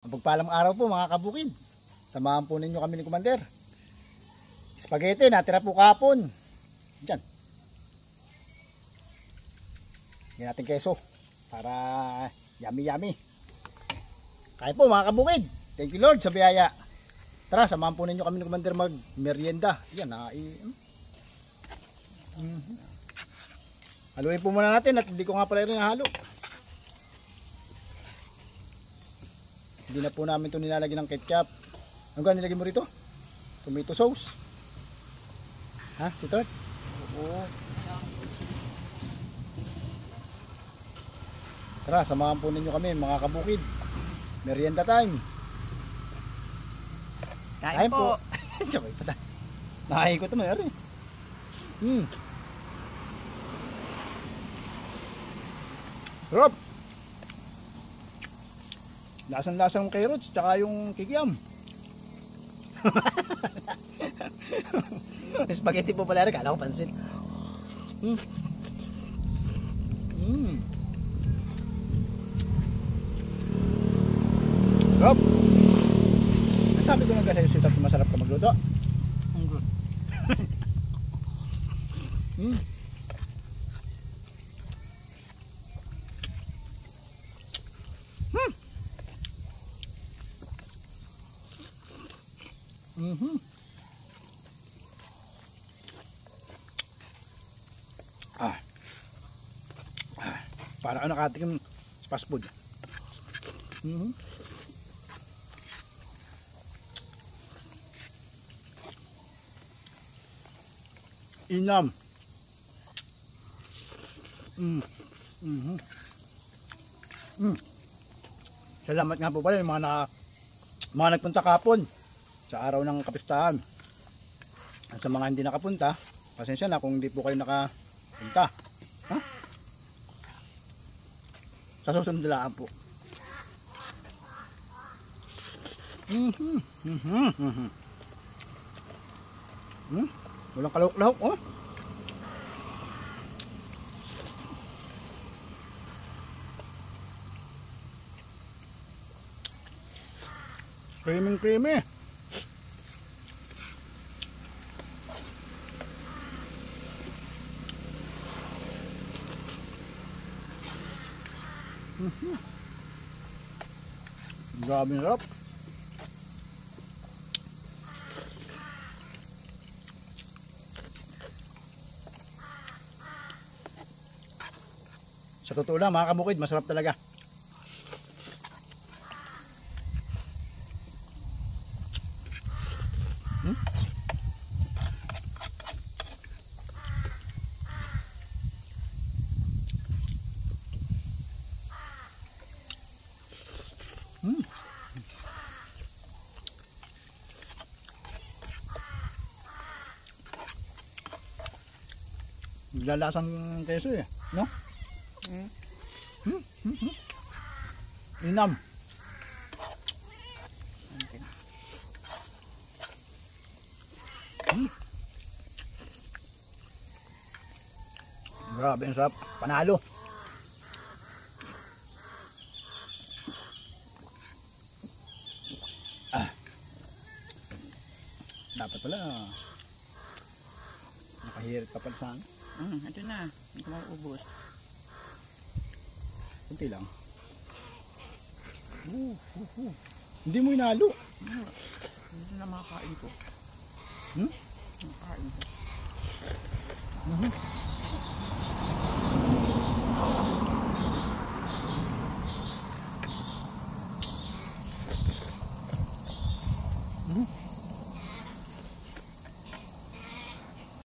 Pagpalang araw po mga kabukid. Samahan po ninyo kami ni Commander. Spaghetti natira po kahapon. Diyan. Hindi natin keso para yummy yummy. Kaya po mga kabukid. Thank you Lord sa biyaya. Tara, samahan po ninyo kami ni Commander mag merienda. Yan haluin po muna natin at hindi ko nga pala rin nahalo. Hindi na po namin ito nilalagyan ng ketchup. Ano ka nilagay mo rito? Tomato sauce. Ha? Si Tort? Oo. Tara, samahan po ninyo kami mga kabukid. Merienda time. Kain po. Sabay pa tayo. Nakahikot naman rin. Sarap. Lasang-lasang carrots tsaka yung kikiam. Spaghetti po pala rin. Kala ko pansin. Sarap. Sabi ko na kasi si Tati masarap ka magluto. Ang good. Para ano nakatikim fast food. Inam. Salamat nga po pala yung mga nagpunta kapon sa araw ng kapistahan. At sa mga hindi nakapunta, pasensya na kung hindi po kayo nakapunta. Ha? Sa susunod lang po. Walang kalahok-lahok, oh. Creamy. Grabe na sarap. Sa totoo lang mga kabukid, masarap talaga. Lalasang keso eh, no? Inam. Grabe ang sarap, panalo. Dapat pala nakahirit pa pala sa akin. Ito na, hindi ko maubos. Kunti lang. Hindi mo inalo. Hindi na makakain ko. Makakain ko.